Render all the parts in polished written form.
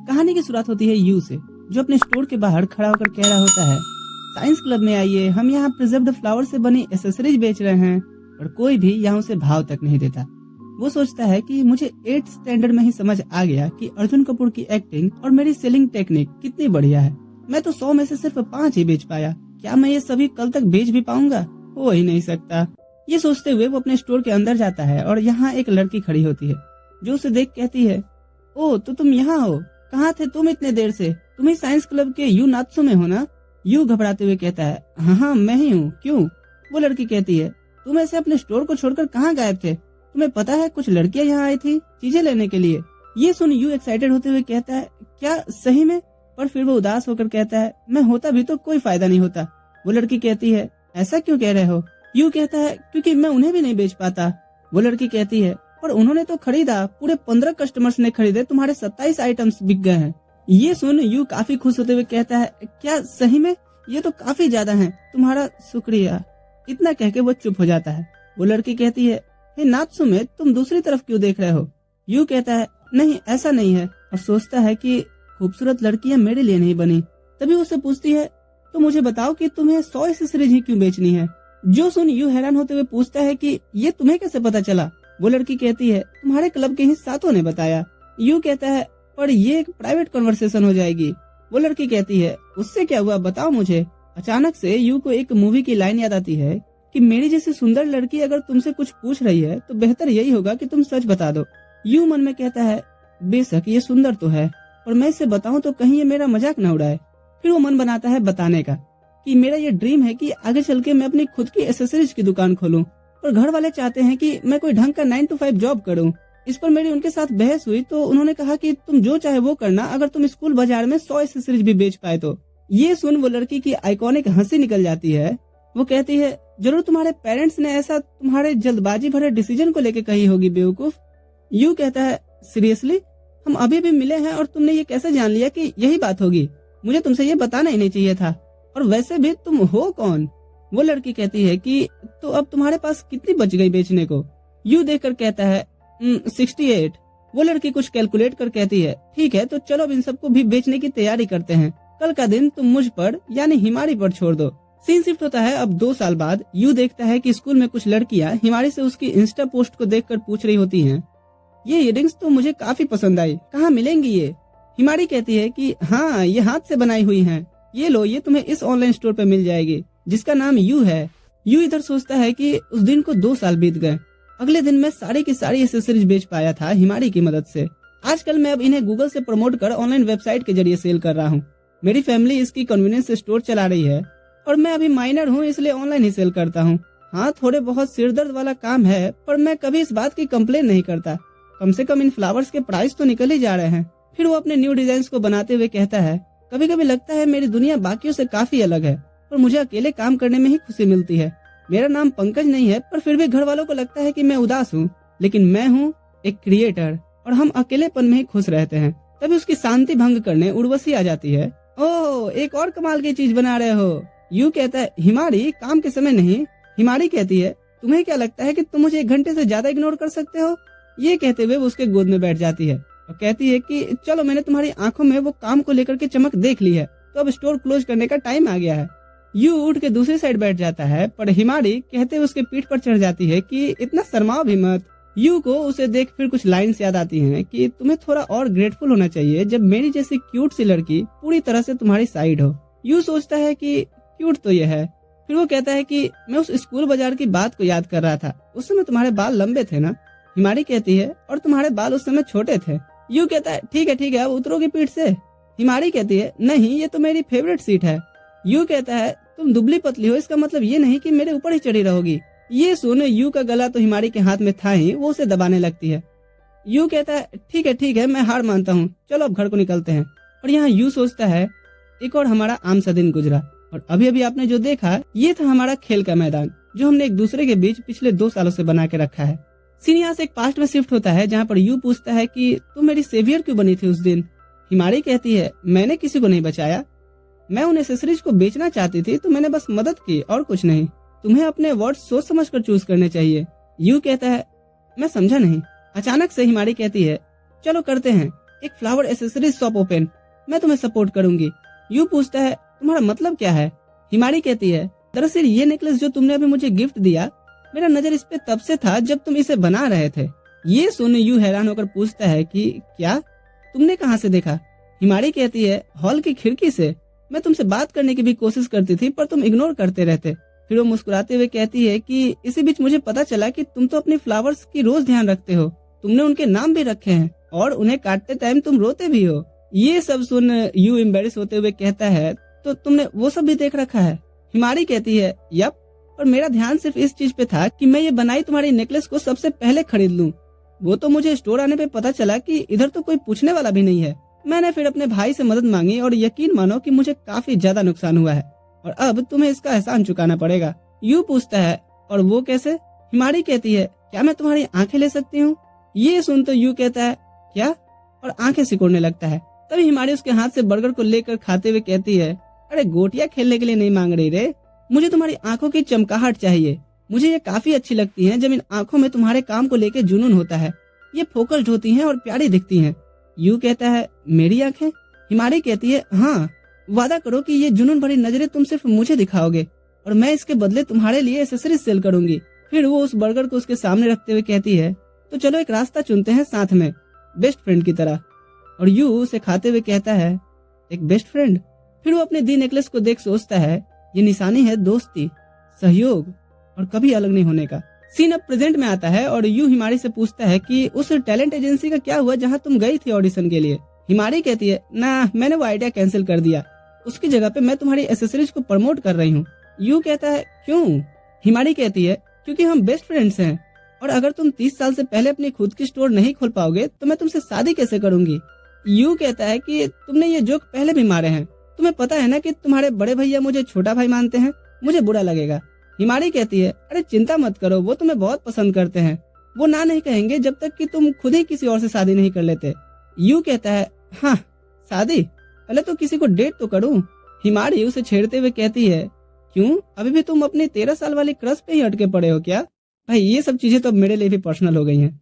कहानी की शुरुआत होती है यू से, जो अपने स्टोर के बाहर खड़ा होकर कह रहा होता है, साइंस क्लब में आइए, हम यहाँ प्रिजर्व्ड फ्लावर से बनी एसेसरीज बेच रहे हैं। पर कोई भी यहाँ उसे भाव तक नहीं देता। वो सोचता है कि मुझे 8th स्टैंडर्ड में ही समझ आ गया कि अर्जुन कपूर की एक्टिंग और मेरी सेलिंग टेक्निक कितनी बढ़िया है। मैं तो 100 में से सिर्फ 5 ही बेच पाया, क्या मैं ये सभी कल तक बेच भी पाऊंगा? हो ही नहीं सकता। ये सोचते हुए वो अपने स्टोर के अंदर जाता है और यहाँ एक लड़की खड़ी होती है, जो उसे देख कहती है, ओ तो तुम यहाँ हो, कहाँ थे तुम इतने देर से? तुम ही साइंस क्लब के यू नात्सु में हो ना? यू घबराते हुए कहता है, हाँ मैं ही हूँ, क्यों? वो लड़की कहती है, तुम ऐसे अपने स्टोर को छोड़कर कहाँ गायब थे? तुम्हें पता है कुछ लड़कियां यहाँ आई थी चीजें लेने के लिए। ये सुन यू एक्साइटेड होते हुए कहता है, क्या सही में? पर फिर वो उदास होकर कहता है, मैं होता भी तो कोई फायदा नहीं होता। वो लड़की कहती है, ऐसा क्यों कह रहे हो? यू कहता है, क्योंकि मैं उन्हें भी नहीं बेच पाता। वो लड़की कहती है, पर उन्होंने तो खरीदा, पूरे 15 कस्टमर्स ने खरीदे, तुम्हारे 27 आइटम्स बिक गए हैं। ये सुन यू काफी खुश होते हुए कहता है, क्या सही में? ये तो काफी ज्यादा है, तुम्हारा शुक्रिया। इतना कह के वो चुप हो जाता है। वो लड़की कहती है, हे नात्सुमे, तुम दूसरी तरफ क्यों देख रहे हो? यू कहता है, नहीं ऐसा नहीं है, और सोचता है कि खूबसूरत लड़कियां मेरे लिए नहीं बनी। तभी उससे पूछती है, तो मुझे बताओ कि तुम्हें 100 एसेसरीज ही क्यों बेचनी है? जो सुन यू हैरान होते हुए पूछता है कि ये तुम्हें कैसे पता चला? वो लड़की कहती है, तुम्हारे क्लब के ही साथों ने बताया। यू कहता है, पर ये एक प्राइवेट कन्वर्सेशन हो जाएगी। वो लड़की कहती है, उससे क्या हुआ, बताओ मुझे। अचानक से यू को एक मूवी की लाइन याद आती है कि मेरी जैसी सुंदर लड़की अगर तुमसे कुछ पूछ रही है तो बेहतर यही होगा कि तुम सच बता दो। यू मन में कहता है, बेशक ये सुंदर तो है, और मैं इसे बताऊं तो कहीं ये मेरा मजाक न उड़ाए। फिर वो मन बनाता है बताने का कि मेरा ये ड्रीम है कि आगे चल के मैं अपनी खुद की एसेसरीज की दुकान खोलूं, पर घर वाले चाहते हैं कि मैं कोई ढंग का 9 to 5 जॉब करूं। इस पर मेरी उनके साथ बहस हुई तो उन्होंने कहा कि तुम जो चाहे वो करना, अगर तुम स्कूल बाजार में 100 एसेसरीज भी बेच पाए तो। ये सुन वो लड़की की आइकॉनिक हंसी निकल जाती है। वो कहती है, जरूर तुम्हारे पेरेंट्स ने ऐसा तुम्हारे जल्दबाजी भरे डिसीजन को लेके कही होगी बेवकूफ। यू कहता है, सीरियसली? हम अभी भी मिले हैं और तुमने ये कैसे जान लिया कि यही बात होगी? मुझे तुमसे ये बताना ही नहीं चाहिए था, और वैसे भी तुम हो कौन? वो लड़की कहती है कि तो अब तुम्हारे पास कितनी बच गई बेचने को? यू देखकर कहता है, 68। वो लड़की कुछ कैलकुलेट कर कहती है, ठीक है तो चलो अब इन सबको भी बेचने की तैयारी करते हैं। कल का दिन तुम मुझ पर यानी हिमारी पर छोड़ दो। सीन शिफ्ट होता है अब 2 साल बाद। यू देखता है कि स्कूल में कुछ लड़कियां हिमारी से उसकी इंस्टा पोस्ट को देखकर पूछ रही होती हैं, ये इयररिंग्स तो मुझे काफी पसंद आई, कहाँ मिलेंगी ये? हिमारी कहती है कि हाँ ये हाथ से बनाई हुई हैं, ये लो, ये तुम्हें इस ऑनलाइन स्टोर पे मिल जाएगी जिसका नाम यू है। यू इधर सोचता है कि उस दिन को 2 साल बीत गए। अगले दिन मैं सारी की सारी एसेसरीज बेच पाया था हिमारी की मदद से। आजकल मैं अब इन्हें गूगल से प्रमोट कर ऑनलाइन वेबसाइट के जरिए सेल कर रहा हूँ। मेरी फैमिली इसकी कन्वीनियंस स्टोर चला रही है और मैं अभी माइनर हूँ, इसलिए ऑनलाइन ही सेल करता हूँ। हाँ थोड़े बहुत सिरदर्द वाला काम है, पर मैं कभी इस बात की कंप्लेन नहीं करता। कम से कम इन फ्लावर्स के प्राइस तो निकल ही जा रहे हैं। फिर वो अपने न्यू डिजाइन को बनाते हुए कहता है, कभी कभी लगता है मेरी दुनिया बाकियों से काफी अलग है, पर मुझे अकेले काम करने में ही खुशी मिलती है। मेरा नाम पंकज नहीं है, पर फिर भी घर वालों को लगता है कि मैं उदास हूँ, लेकिन मैं हूँ एक क्रिएटर और हम अकेलेपन में ही खुश रहते हैं। तभी उसकी शांति भंग करने उर्वशी आ जाती है। ओह एक और कमाल की चीज बना रहे हो। यू कहता है, हिमारी काम के समय नहीं। हिमारी कहती है, तुम्हें क्या लगता है कि तुम मुझे 1 घंटे से ज्यादा इग्नोर कर सकते हो? ये कहते हुए वो उसके गोद में बैठ जाती है और कहती है कि चलो मैंने तुम्हारी आंखों में वो काम को लेकर के चमक देख ली है, तो अब स्टोर क्लोज करने का टाइम आ गया है। यू उठ के दूसरी साइड बैठ जाता है, पर हिमारी कहते हुए उसके पीठ पर चढ़ जाती है कि इतना शर्माओ भी मत। यू को उसे देख फिर कुछ लाइन्स याद आती हैं कि तुम्हें थोड़ा और ग्रेटफुल होना चाहिए जब मेरी जैसी क्यूट सी लड़की पूरी तरह से तुम्हारी साइड हो। यू सोचता है कि क्यूट तो ये है। फिर वो कहता है कि मैं उस स्कूल बाजार की बात को याद कर रहा था, उस समय तुम्हारे बाल लंबे थे ना? हिमारी कहती है, और तुम्हारे बाल उस समय छोटे थे। यू कहता है, ठीक है अब उतरोगी पीठ से? हिमारी कहती है, नहीं ये तो मेरी फेवरेट सीट है। यू कहता है, तुम दुबली पतली हो, इसका मतलब ये नहीं कि मेरे ऊपर ही चढ़ी रहोगी। ये सुन यू का गला तो हिमारी के हाथ में था ही, वो उसे दबाने लगती है। यू कहता है, ठीक है मैं हार मानता हूँ, चलो अब घर को निकलते हैं। और यहाँ यू सोचता है, एक और हमारा आम सा दिन गुजरा, और अभी अभी आपने जो देखा ये था हमारा खेल का मैदान, जो हमने एक दूसरे के बीच पिछले 2 सालों से बना के रखा है। सीन यहाँ से एक पास्ट में शिफ्ट होता है, जहाँ पर यू पूछता है कि तुम मेरी सेवियर क्यों बनी थी उस दिन? हिमारी कहती है, मैंने किसी को नहीं बचाया, मैं उन एसेसरीज को बेचना चाहती थी तो मैंने बस मदद की और कुछ नहीं। तुम्हें अपने वर्ड सोच समझ कर चूज करने चाहिए। यू कहता है, मैं समझा नहीं। अचानक से हिमारी कहती है, चलो करते हैं, एक फ्लावर एसेसरीज शॉप ओपन, मैं तुम्हें सपोर्ट करूंगी। यू पूछता है तुम्हारा मतलब क्या है? हिमारी कहती है दरअसल ये नेकलेस जो तुमने अभी मुझे गिफ्ट दिया, मेरा नजर इस पे तब से था जब तुम इसे बना रहे थे। ये सुन यू हैरान होकर पूछता है कि क्या, तुमने कहाँ से देखा? हिमारी कहती है हॉल की खिड़की से, मैं तुमसे बात करने की भी कोशिश करती थी पर तुम इग्नोर करते रहते। फिर वो मुस्कुराते हुए कहती है कि इसी बीच मुझे पता चला कि तुम तो अपनी फ्लावर्स की रोज ध्यान रखते हो, तुमने उनके नाम भी रखे हैं और उन्हें काटते टाइम तुम रोते भी हो। ये सब सुन यू एम्बेरस होते हुए कहता है तो तुमने वो सब भी देख रखा है? हिमारी कहती है यप, और मेरा ध्यान सिर्फ इस चीज पे था कि मैं ये बनाई तुम्हारी नेकलेस को सबसे पहले खरीद लूं। वो तो मुझे स्टोर आने पे पता चला कि इधर तो कोई पूछने वाला भी नहीं है। मैंने फिर अपने भाई से मदद मांगी और यकीन मानो कि मुझे काफी ज्यादा नुकसान हुआ है और अब तुम्हें इसका एहसान चुकाना पड़ेगा। यू पूछता है और वो कैसे? हिमारी कहती है क्या मैं तुम्हारी आंखें ले सकती हूँ? ये सुन तो यू कहता है क्या, और आंखें सिकोड़ने लगता है। तभी हिमारी उसके हाथ से बर्गर को लेकर खाते हुए कहती है अरे गोटियां खेलने के लिए नहीं मांग रही रे, मुझे तुम्हारी आंखों की चमकाहट चाहिए। मुझे ये काफी अच्छी लगती है जब इन आंखों में तुम्हारे काम को लेकर जुनून होता है, ये फोकस्ड होती हैं और प्यारी दिखती हैं। यू कहता है मेरी आंखें? हिमारी कहती है हाँ, वादा करो कि ये जुनून भरी नजरें तुम सिर्फ मुझे दिखाओगे और मैं इसके बदले तुम्हारे लिए एक्सेसरीज सेल करूंगी। फिर वो उस बर्गर को उसके सामने रखते हुए कहती है तो चलो एक रास्ता चुनते हैं साथ में, बेस्ट फ्रेंड की तरह। और यू उसे खाते हुए कहता है एक बेस्ट फ्रेंड? फिर वो अपने दी नेकलेस को देख सोचता है ये निशानी है दोस्ती, सहयोग और कभी अलग नहीं होने का। सीन अब प्रेजेंट में आता है और यू हिमारी से पूछता है कि उस टैलेंट एजेंसी का क्या हुआ जहां तुम गई थी ऑडिशन के लिए? हिमारी कहती है ना, मैंने वो आइडिया कैंसिल कर दिया, उसकी जगह पे मैं तुम्हारी एसेसरीज को प्रमोट कर रही हूँ। यू कहता है क्यों? हिमारी कहती है क्योंकि हम बेस्ट फ्रेंड्स हैं और अगर तुम 30 साल से पहले अपनी खुद की स्टोर नहीं खोल पाओगे तो मैं तुमसे शादी कैसे करूंगी? यू कहता है कि तुमने ये जोक पहले भी मारे हैं, तुम्हें पता है ना कि तुम्हारे बड़े भैया मुझे छोटा भाई मानते हैं, मुझे बुरा लगेगा। हिमारी कहती है अरे चिंता मत करो, वो तुम्हें बहुत पसंद करते हैं, वो ना नहीं कहेंगे जब तक कि तुम खुद ही किसी और से शादी नहीं कर लेते। यू कहता है हाँ शादी, पहले तो किसी को डेट तो करूं। हिमारी उसे छेड़ते हुए कहती है क्यों, अभी भी तुम अपनी 13 साल वाली क्रश पे ही अटके पड़े हो क्या? भाई ये सब चीजें तो मेरे लिए भी पर्सनल हो गई हैं।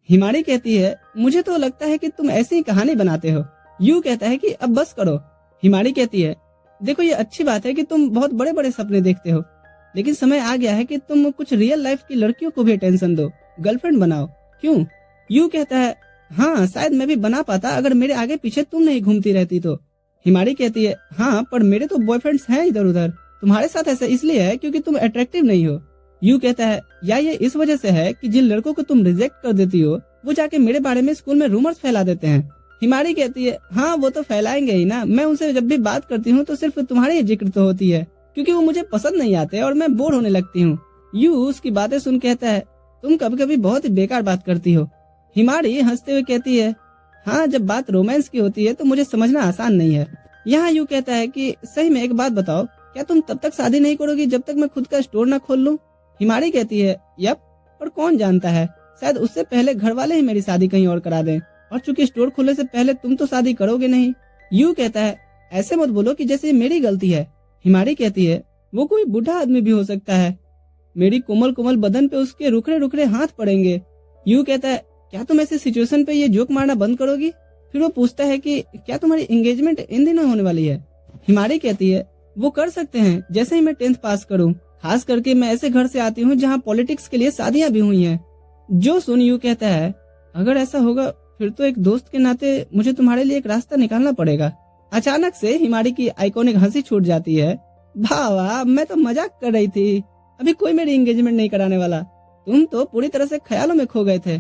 हिमारी कहती है मुझे तो लगता है कि तुम ऐसी ही कहानी बनाते हो। यू कहता है कि अब बस करो। हिमारी कहती है देखो ये अच्छी बात है कि तुम बहुत बड़े बड़े सपने देखते हो, लेकिन समय आ गया है कि तुम कुछ रियल लाइफ की लड़कियों को भी अटेंशन दो, गर्लफ्रेंड बनाओ। क्यों? यू कहता है हाँ शायद मैं भी बना पाता अगर मेरे आगे पीछे तुम नहीं घूमती रहती तो। हिमारी कहती है हाँ पर मेरे तो बॉयफ्रेंड्स हैं इधर उधर, तुम्हारे साथ ऐसा इसलिए है क्योंकि तुम अट्रैक्टिव नहीं हो। यू कहता है या ये इस वजह से है कि जिन लड़कों को तुम रिजेक्ट कर देती हो वो जाके मेरे बारे में स्कूल में रूमर्स फैला देते हैं। हिमारी कहती है हाँ वो तो फैलाएंगे ही ना, मैं उनसे जब भी बात करती हूँ तो सिर्फ तुम्हारी ही जिक्र तो होती है क्योंकि वो मुझे पसंद नहीं आते और मैं बोर होने लगती हूँ। यू उसकी बातें सुन कहता है तुम कभी कभी बहुत ही बेकार बात करती हो। हिमारी हंसते हुए कहती है हाँ जब बात रोमांस की होती है तो मुझे समझना आसान नहीं है। यहाँ यू कहता है कि सही में एक बात बताओ, क्या तुम तब तक शादी नहीं करोगी जब तक मैं खुद का स्टोर न खोल लूं? हिमारी कहती है यप, और कौन जानता है शायद उससे पहले घर वाले ही मेरी शादी कहीं और करा दें, और चूंकि स्टोर खोलने से पहले तुम तो शादी करोगे नहीं। यू कहता है ऐसे मत बोलो कि जैसे मेरी गलती है। हिमारी कहती है वो कोई बूढ़ा आदमी भी हो सकता है, मेरी कोमल कोमल बदन पे उसके रुखड़े रुखड़े हाथ पड़ेंगे। यू कहता है क्या तुम ऐसी सिचुएशन पे ये जोक मारना बंद करोगी? फिर वो पूछता है कि क्या तुम्हारी एंगेजमेंट इन दिनों होने वाली है? हिमारी कहती है वो कर सकते हैं जैसे ही मैं 10th पास करूं, खास करके मैं ऐसे घर से आती हूं जहां पॉलिटिक्स के लिए शादियां भी हुई हैं। जो सुन यू कहता है अगर ऐसा होगा फिर तो एक दोस्त के नाते मुझे तुम्हारे लिए एक रास्ता निकालना पड़ेगा। अचानक से हिमारी की आइकॉनिक हंसी छूट जाती है। वाह वाह, मैं तो मजाक कर रही थी, अभी कोई मेरी एंगेजमेंट नहीं कराने वाला, तुम तो पूरी तरह से ख्यालों में खो गए थे।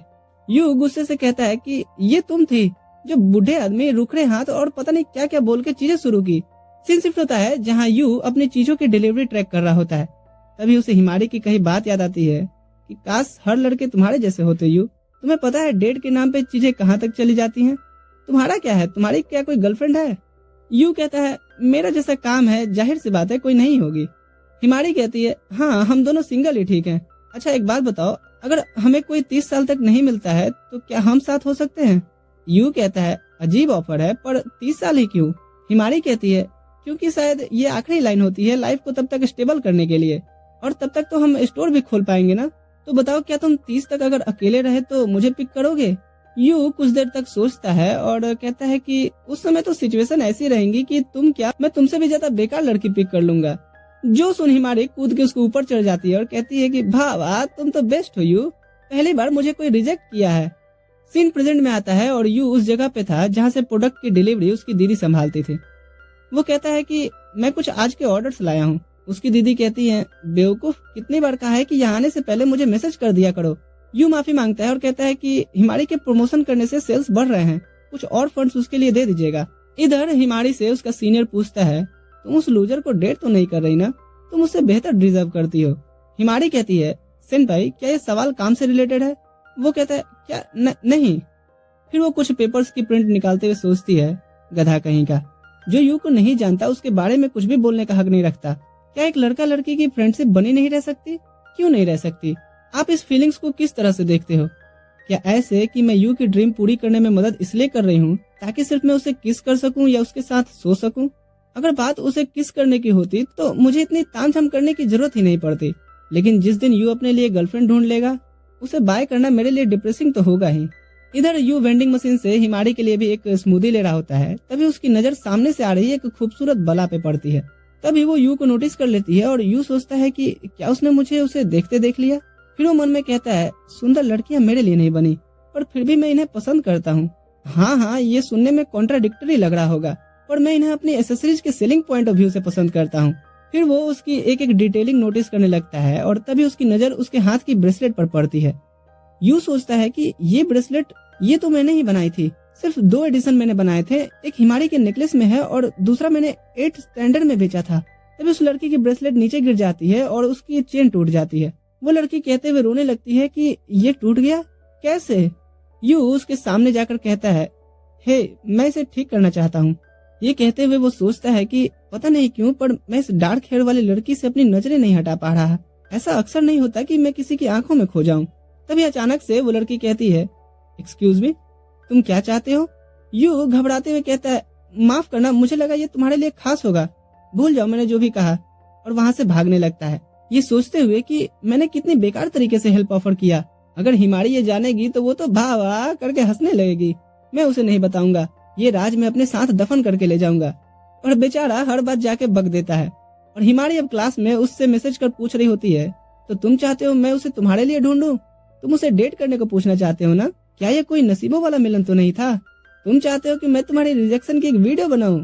यू गुस्से से कहता है कि ये तुम थी जो बूढ़े आदमी, रुखड़े हाथ और पता नहीं क्या क्या बोल के चीजें शुरू की। सीन शिफ्ट होता है जहाँ यू अपनी चीजों की डिलीवरी ट्रैक कर रहा होता है। तभी उसे हिमारी की कही बात याद आती है कि काश हर लड़के तुम्हारे जैसे होते। यू तुम्हें पता है डेट के नाम पे चीजें कहाँ तक चली जाती हैं? तुम्हारा क्या है, तुम्हारी क्या कोई गर्लफ्रेंड है? यू कहता है मेरा जैसा काम है जाहिर सी बात है कोई नहीं होगी। हिमारी कहती है हाँ हम दोनों सिंगल ही ठीक हैं। अच्छा एक बात बताओ, अगर हमें कोई 30 साल तक नहीं मिलता है तो क्या हम साथ हो सकते हैं? यू कहता है अजीब ऑफर है पर 30 साल ही क्यों? हिमारी कहती है क्योंकि शायद ये आखिरी लाइन होती है लाइफ को तब तक स्टेबल करने के लिए, और तब तक तो हम स्टोर भी खोल पाएंगे ना। तो बताओ क्या तुम 30 तक अगर अकेले रहे तो मुझे पिक करोगे? यू कुछ देर तक सोचता है और कहता है कि उस समय तो सिचुएशन ऐसी रहेंगी कि तुम क्या, मैं तुमसे भी ज्यादा बेकार लड़की पिक कर लूंगा। जो सुन हिमारी कूद के उसके ऊपर चढ़ जाती है और कहती है कि भावा तुम तो बेस्ट हो यू, पहली बार मुझे कोई रिजेक्ट किया है। सीन प्रेजेंट में आता है और यू उस जगह पे था जहाँ से प्रोडक्ट की डिलीवरी उसकी दीदी संभालती थी। वो कहता है कि मैं कुछ आज के ऑर्डर्स लाया हूँ। उसकी दीदी कहती है, बेवकूफ, कितनी बार कहा है कि यहाँ आने से पहले मुझे मैसेज कर दिया करो। यू माफी मांगता है और कहता है कि हिमारी के प्रमोशन करने से सेल्स बढ़ रहे हैं, कुछ और फंड्स उसके लिए दे दीजिएगा। इधर हिमारी से उसका सीनियर पूछता है, तुम उस लूजर को डेट तो नहीं कर रही ना, तुम उससे बेहतर डिजर्व करती हो। हिमारी कहती है, सेनपाई क्या ये सवाल काम से रिलेटेड है? वो कहता है, क्या नहीं। फिर वो कुछ पेपर्स की प्रिंट निकालते हुए सोचती है, गधा कहीं का, जो यू को नहीं जानता उसके बारे में कुछ भी बोलने का हक नहीं रखता। क्या एक लड़का लड़की की फ्रेंडशिप बनी नहीं रह सकती? क्यों नहीं रह सकती? आप इस फीलिंग्स को किस तरह से देखते हो? क्या ऐसे कि मैं यू की ड्रीम पूरी करने में मदद इसलिए कर रही हूँ ताकि सिर्फ मैं उसे किस कर सकूं या उसके साथ सो सकूं? अगर बात उसे किस करने की होती तो मुझे इतनी तामझाम करने की जरूरत ही नहीं पड़ती। लेकिन जिस दिन यू अपने लिए गर्लफ्रेंड ढूंढ लेगा, उसे बाय करना मेरे लिए डिप्रेसिंग तो होगा ही। इधर यू वेंडिंग मशीन से हिमारी के लिए भी एक स्मूदी ले रहा होता है। तभी उसकी नजर सामने से आ रही एक खूबसूरत बला पे पड़ती है। तभी वो यू को नोटिस कर लेती है और यू सोचता है कि क्या उसने मुझे उसे देखते देख लिया। फिर वो मन में कहता है, सुंदर लड़कियां मेरे लिए नहीं बनी, पर फिर भी मैं इन्हें पसंद करता हूँ। हाँ, ये सुनने में कॉन्ट्राडिक्टरी लग रहा होगा, पर मैं इन्हें अपनी एसेसरीज के सेलिंग पॉइंट ऑफ व्यू से पसंद करता हूँ। फिर वो उसकी एक एक डिटेलिंग नोटिस करने लगता है और तभी उसकी नजर उसके हाथ की ब्रेसलेट पर पड़ती है। यू सोचता है कि ये ब्रेसलेट ये तो मैंने ही बनाई थी, सिर्फ 2 एडिशन मैंने बनाए थे, एक हिमारी के नेकलेस में है और दूसरा मैंने 8th स्टैंडर्ड में बेचा था। तभी उस लड़की की ब्रेसलेट नीचे गिर जाती है और उसकी चेन टूट जाती है। वो लड़की कहते हुए रोने लगती है कि ये टूट गया कैसे? यू उसके सामने जाकर कहता है, हे, मैं इसे ठीक करना चाहता हूँ। ये कहते हुए वो सोचता है कि पता नहीं क्यों, पर मैं इस डार्क हेयर वाली लड़की से अपनी नजरें नहीं हटा पा रहा। ऐसा अक्सर नहीं होता कि मैं किसी की आंखों में खो जाऊं। तभी अचानक से वो लड़की कहती है, एक्सक्यूज मी, तुम क्या चाहते हो? यू घबराते हुए कहता है, माफ करना, मुझे लगा ये तुम्हारे लिए खास होगा, भूल जाओ मैंने जो भी कहा, और वहाँ से भागने लगता है, ये सोचते हुए कि मैंने कितनी बेकार तरीके से हेल्प ऑफर किया। अगर हिमारी ये जानेगी तो वो तो वाह वाह करके हंसने लगेगी। मैं उसे नहीं बताऊंगा, ये राज में अपने साथ दफन करके ले जाऊंगा। और बेचारा हर बात जाके बक देता है। और हिमारी अब क्लास में उससे मैसेज कर पूछ रही होती है, तो तुम चाहते हो मैं उसे तुम्हारे लिए ढूंढूं? तुम उसे डेट करने को पूछना चाहते हो ना? क्या ये कोई नसीबों वाला मिलन तो नहीं था? तुम चाहते हो कि मैं तुम्हारी रिजेक्शन की एक वीडियो बनाऊं?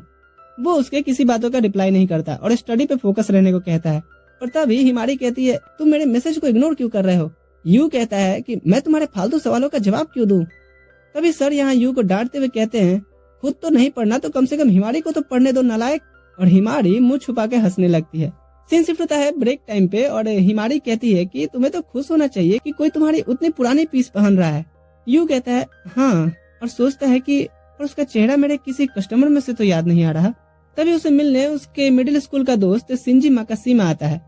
वो उसके किसी बातों का रिप्लाई नहीं करता और स्टडी पे फोकस रहने को कहता है। और तभी हिमारी कहती है, तुम मेरे मैसेज को इग्नोर क्यों कर रहे हो? यू कहता है कि मैं तुम्हारे फालतू सवालों का जवाब क्यों दूं? तभी सर यहाँ यू को डांटते हुए कहते हैं, खुद तो नहीं पढ़ना तो कम से कम हिमारी को तो पढ़ने दो नालायक। और हिमारी मुंह छुपा के हंसने लगती है। सीन शिफ्ट होता है ब्रेक टाइम पे और हिमारी कहती है कि तुम्हें तो खुश होना चाहिए कि कोई तुम्हारी उतनी पुरानी पीस पहन रहा है। यू कहता है हाँ, और सोचता है कि और उसका चेहरा मेरे किसी कस्टमर में से तो याद नहीं आ रहा। तभी उसे मिलने उसके मिडिल स्कूल का दोस्त शिंजी माकाशिमा आता है।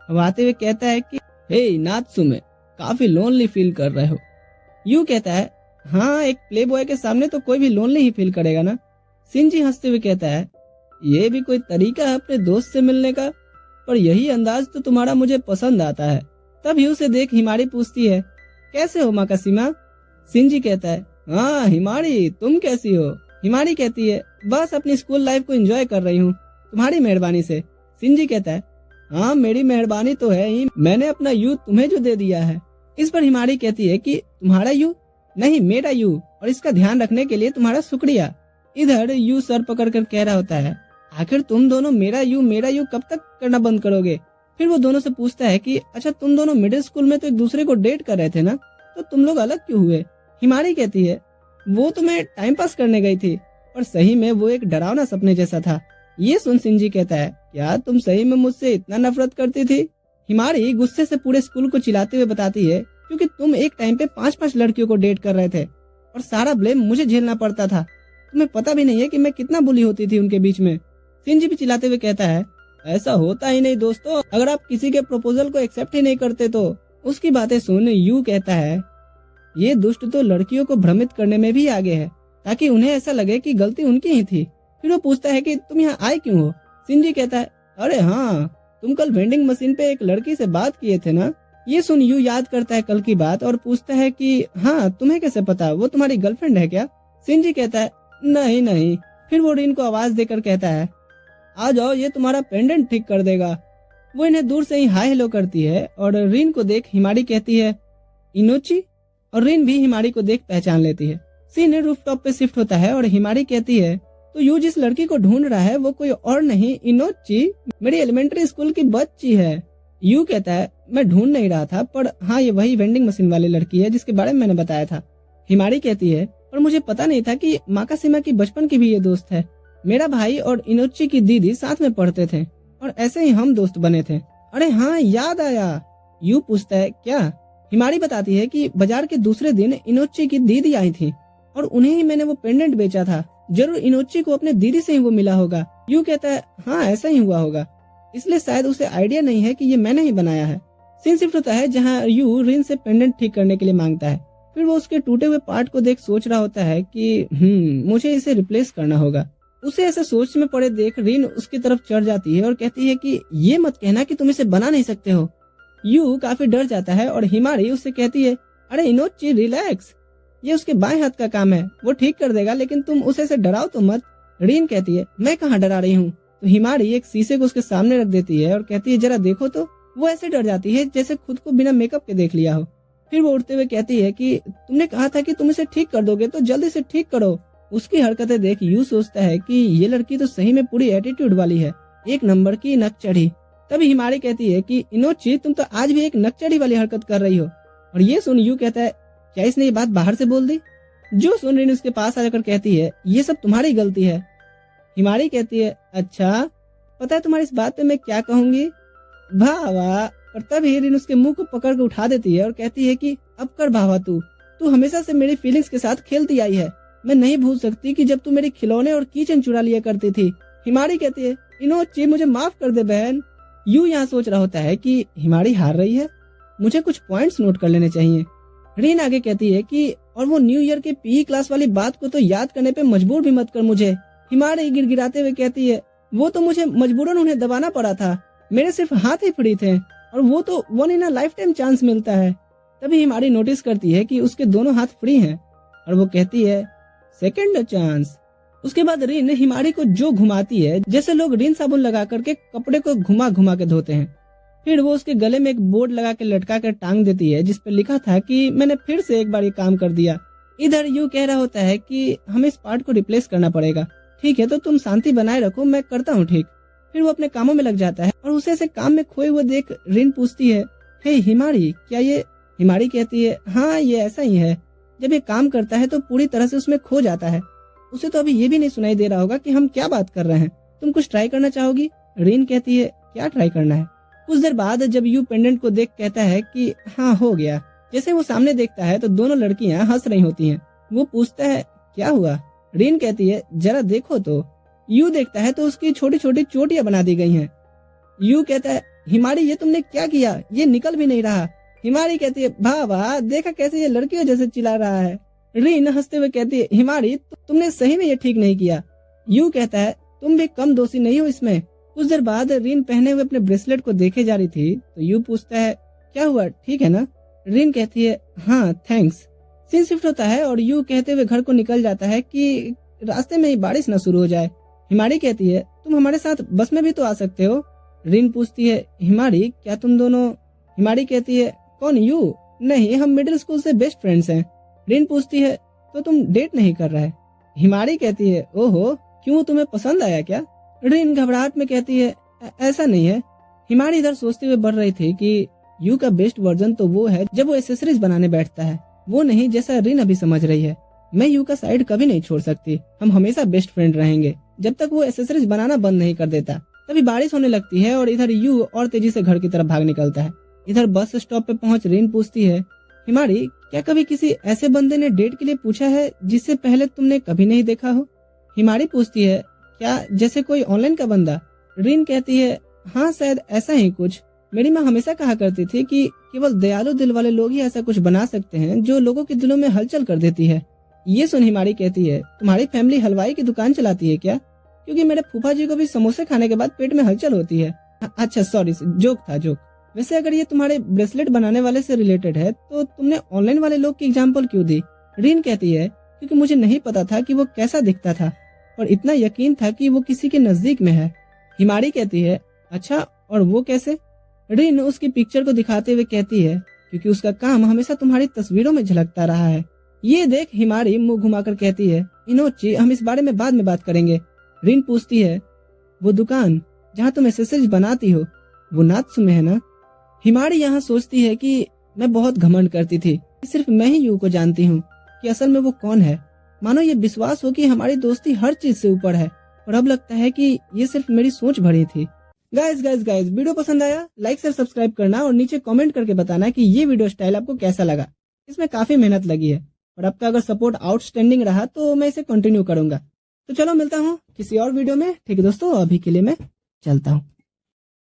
वो आते हुए कहता है कि हे नात्सुमे, काफी लोनली फील कर रहे हो। यू कहता है, हाँ, एक प्ले बॉय के सामने तो कोई भी लोनली ही फील करेगा ना। शिंजी हंसते हुए कहता है, ये भी कोई तरीका है अपने दोस्त से मिलने का, पर यही अंदाज तो तुम्हारा मुझे पसंद आता है। तभी उसे देख हिमारी पूछती है, कैसे हो माकाशिमा? शिंजी कहता है, हाँ हिमारी, तुम कैसी हो? हिमारी कहती है, बस अपनी स्कूल लाइफ को एंजॉय कर रही हूँ, तुम्हारी मेहरबानी से। शिंजी कहता है, हाँ मेरी मेहरबानी तो है ही, मैंने अपना यू तुम्हें जो दे दिया है। इस पर हिमारी कहती है कि तुम्हारा यू? नहीं, मेरा यू, और इसका ध्यान रखने के लिए तुम्हारा शुक्रिया। इधर यू सर पकड़ कर कह रहा होता है, आखिर तुम दोनों मेरा यू कब तक करना बंद करोगे? फिर वो दोनों से पूछता है कि अच्छा, तुम दोनों मिडिल स्कूल में तो एक दूसरे को डेट कर रहे थे ना, तो तुम लोग अलग क्यों हुए? हिमारी कहती है, वो तो मैं टाइम पास करने गई थी, और सही में वो एक डरावना सपने जैसा था। ये सुन शिंजी कहता है, क्या तुम सही में मुझसे इतना नफरत करती थी? हिमारी गुस्से से पूरे स्कूल को चिल्लाते हुए बताती है, क्योंकि तुम एक टाइम पे 5-5 लड़कियों को डेट कर रहे थे और सारा ब्लेम मुझे झेलना पड़ता था। तुम्हें पता भी नहीं है कि मैं कितना बुली होती थी उनके बीच में। शिंजी भी चिल्लाते हुए कहता है, ऐसा होता ही नहीं दोस्तों, अगर आप किसी के प्रपोजल को एक्सेप्ट ही नहीं करते तो। उसकी बातें सुन यू कहता है, ये दुष्ट तो लड़कियों को भ्रमित करने में भी आगे है, ताकि उन्हें ऐसा लगे कि गलती उनकी ही थी। फिर वो पूछता है कि तुम यहाँ आए क्यों हो? शिंजी कहता है, अरे हाँ, तुम कल वेंडिंग मशीन पे एक लड़की से बात किए थे ना, ये सुन यू याद करता है कल की बात और पूछता है कि हाँ तुम्हें कैसे पता, वो तुम्हारी गर्लफ्रेंड है क्या? शिनजी कहता है नहीं नहीं। फिर वो रिन को आवाज देकर कहता है आ जाओ, ये तुम्हारा पेंडेंट ठीक कर देगा। वो इन्हें दूर से ही हाय हेलो करती है और रिन को देख हिमारी कहती है इनोची, और रिन भी हिमारी को देख पहचान लेती है। सीन रूफटॉप पे शिफ्ट होता है और हिमारी कहती है तो यू जिस लड़की को ढूंढ रहा है वो कोई और नहीं इनोची मेरी एलिमेंट्री स्कूल की बच्ची है। यू कहता है मैं ढूंढ नहीं रहा था, पर हाँ ये वही वेंडिंग मशीन वाली लड़की है जिसके बारे में मैंने बताया था। हिमारी कहती है पर मुझे पता नहीं था कि माकाशिमा की बचपन की भी ये दोस्त है। मेरा भाई और इनोची की दीदी साथ में पढ़ते थे और ऐसे ही हम दोस्त बने थे। अरे हाँ याद आया। यू पूछता है क्या? हिमारी बताती है कि बाजार के दूसरे दिन इनोची की दीदी आई थी और उन्हें ही मैंने वो पेंडेंट बेचा था। जरूर इनोची को अपने दीदी से ही वो मिला होगा। यू कहता है हाँ ऐसा ही हुआ होगा, इसलिए शायद उसे आइडिया नहीं है कि ये मैंने ही बनाया है। सीन शिफ्ट होता है जहाँ यू रिन से पेंडेंट ठीक करने के लिए मांगता है। फिर वो उसके टूटे हुए पार्ट को देख सोच रहा होता है कि मुझे इसे रिप्लेस करना होगा। उसे ऐसे सोच में पड़े देख रिन उसकी तरफ चढ़ जाती है और कहती है कि ये मत कहना कि तुम इसे बना नहीं सकते हो। यू काफी डर जाता है और हिमारी उससे कहती है अरे इनोची रिलैक्स, ये उसके बाएं हाथ का काम है, वो ठीक कर देगा, लेकिन तुम उसे से डराओ तो मत। रिन कहती है मैं कहाँ डरा रही हूँ। तो हिमारी एक शीशे को उसके सामने रख देती है और कहती है जरा देखो तो। वो ऐसे डर जाती है जैसे खुद को बिना मेकअप के देख लिया हो। फिर वो उठते हुए कहती है कि तुमने कहा था कि तुम इसे ठीक कर दोगे तो जल्दी से ठीक करो। उसकी हरकतें देख यू सोचता है कि ये लड़की तो सही में पूरी एटीट्यूड वाली है, एक नंबर की नकचढ़ी। तभी हिमारी कहती है कि इनोची तुम तो आज भी एक नकचढ़ी वाली हरकत कर रही हो। और ये सुन यू कहता है क्या इसने ये बात बाहर से बोल दी? जो सुन रिन उसके पास आकर कहती है ये सब तुम्हारी गलती है। हिमारी कहती है अच्छा पता है तुम्हारी इस बात पे मैं क्या कहूंगी। भावा। पर तभी रिन उसके मुंह को पकड़ के उठा देती है और कहती है कि अब कर भावा, तू हमेशा से मेरी फीलिंग्स के साथ खेलती आई है। मैं नहीं भूल सकती कि जब तू मेरी खिलौने और किचन चुरा लिया करती थी। हिमारी कहती है इनोची मुझे माफ कर दे बहन। यू यहाँ सोच रहा होता है कि हिमारी हार रही है, मुझे कुछ पॉइंट्स नोट कर लेने चाहिए। रिन आगे कहती है कि और वो न्यू ईयर के पीई क्लास वाली बात को तो याद करने पे मजबूर भी मत कर मुझे। हिमारी गिड़गिड़ाते हुए कहती है वो तो मुझे मजबूरन उन्हें दबाना पड़ा था, मेरे सिर्फ हाथ ही फ्री थे और वो तो one in a life time chance मिलता है। तभी हिमारी नोटिस करती है कि उसके दोनों हाथ फ्री हैं और वो कहती है सेकंड चांस। उसके बाद रिन हिमारी को जो घुमाती है जैसे लोग रिन साबुन लगा करके कपड़े को घुमा घुमा के धोते हैं। फिर वो उसके गले में एक बोर्ड लगा के लटका कर टांग देती है जिसपे लिखा था कि मैंने फिर से एक बार ये काम कर दिया। इधर यू कह रहा होता है कि हमें इस पार्ट को रिप्लेस करना पड़ेगा। ठीक है तो तुम शांति बनाए रखो, मैं करता हूँ ठीक। फिर वो अपने कामों में लग जाता है और उसे ऐसे काम में खोए हुए देख रिन पूछती है हे हिमारी क्या ये? हिमारी कहती है हाँ ये ऐसा ही है, जब ये काम करता है तो पूरी तरह से उसमें खो जाता है। उसे तो अभी ये भी नहीं सुनाई दे रहा होगा कि हम क्या बात कर रहे हैं। तुम कुछ ट्राई करना चाहोगी? रिन कहती है क्या ट्राई करना है? कुछ देर बाद जब यू पेंडेंट को देख कहता है कि हाँ हो गया। जैसे वो सामने देखता है तो दोनों लड़कियां हंस रही होती हैं। वो पूछता है क्या हुआ? रिन कहती है जरा देखो तो। यू देखता है तो उसकी छोटी छोटी चोटियां बना दी गई हैं। यू कहता है हिमारी ये तुमने क्या किया, ये निकल भी नहीं रहा। हिमारी कहती है वाह देखा कैसे ये लड़कियों जैसे चिल्ला रहा है। रिन हंसते हुए कहती है हिमारी तुमने सही में ये ठीक नहीं किया। यू कहता है तुम भी कम दोषी नहीं हो इसमें। कुछ देर बाद रिन पहने हुए अपने ब्रेसलेट को देखे जा रही थी तो यू पूछता है क्या हुआ, ठीक है ना? रिन कहती है हाँ थैंक्स। सीन शिफ्ट होता है और यू कहते हुए घर को निकल जाता है कि रास्ते में ही बारिश न शुरू हो जाए। हिमारी कहती है तुम हमारे साथ बस में भी तो आ सकते हो। रिन पूछती है हिमारी क्या तुम दोनों? हिमारी कहती है कौन? यू नहीं, हम मिडिल स्कूल से बेस्ट फ्रेंड्स हैं। रिन पूछती है तो तुम डेट नहीं कर रहे? हिमारी कहती है ओहो क्यों, तुम्हें पसंद आया क्या? रिन घबराहट में कहती है ऐसा नहीं है। हिमारी इधर सोचते हुए बढ़ रही थी कि यू का बेस्ट वर्जन तो वो है जब वो एसेसरीज बनाने बैठता है, वो नहीं जैसा रिन अभी समझ रही है। मैं यू का साइड कभी नहीं छोड़ सकती, हम हमेशा बेस्ट फ्रेंड रहेंगे जब तक वो एसेसरीज बनाना बंद नहीं कर देता। तभी बारिश होने लगती है और इधर यू और तेजी से घर की तरफ भाग निकलता है। इधर बस स्टॉप पे पहुंच रिन पूछती है हिमारी क्या कभी किसी ऐसे बंदे ने डेट के लिए पूछा है जिससे पहले तुमने कभी नहीं देखा हो? हिमारी पूछती है क्या जैसे कोई ऑनलाइन का बंदा? रिन कहती है हाँ शायद ऐसा ही कुछ। मेरी माँ हमेशा कहा करती थी कि केवल दयालु दिल वाले लोग ही ऐसा कुछ बना सकते हैं जो लोगों के दिलों में हलचल कर देती है। ये सुन हिमारी कहती है तुम्हारी फैमिली हलवाई की दुकान चलाती है क्या? क्योंकि मेरे फूफा जी को भी समोसे खाने के बाद पेट में हलचल होती है। अच्छा सॉरी, जोक था जोक। वैसे अगर ये तुम्हारे ब्रेसलेट बनाने वाले से रिलेटेड है तो तुमने ऑनलाइन वाले लोग की एग्जाम्पल क्यों दी? रीन कहती है क्योंकि मुझे नहीं पता था कि वो कैसा दिखता था और इतना यकीन था कि वो किसी के नजदीक में है। हिमारी कहती है अच्छा, और वो कैसे? रीन उसकी पिक्चर को दिखाते हुए कहती है क्योंकि उसका काम हमेशा तुम्हारी तस्वीरों में झलकता रहा है। ये देख हिमारी मुंह घुमाकर कहती है इनोची, हम इस बारे में बाद में बात करेंगे। रीन पूछती है वो दुकान जहाँ तुम एसेसरीज बनाती हो वो नात्सु में है ना? हिमारी यहाँ सोचती है कि मैं बहुत घमंड करती थी, सिर्फ मैं ही यू को जानती हूँ कि असल में वो कौन है। मानो ये विश्वास हो कि हमारी दोस्ती हर चीज से ऊपर है, और अब लगता है कि ये सिर्फ मेरी सोच भरी थी। गाइस वीडियो पसंद आया लाइक शेयर सब्सक्राइब करना और नीचे कमेंट करके बताना कि ये वीडियो स्टाइल आपको कैसा लगा। इसमें काफी मेहनत लगी है और आपका अगर सपोर्ट आउटस्टैंडिंग रहा तो मैं इसे कंटिन्यू करूंगा। तो चलो मिलता हूँ किसी और वीडियो में। ठीक है दोस्तों, अभी के लिए मैं चलता हूँ।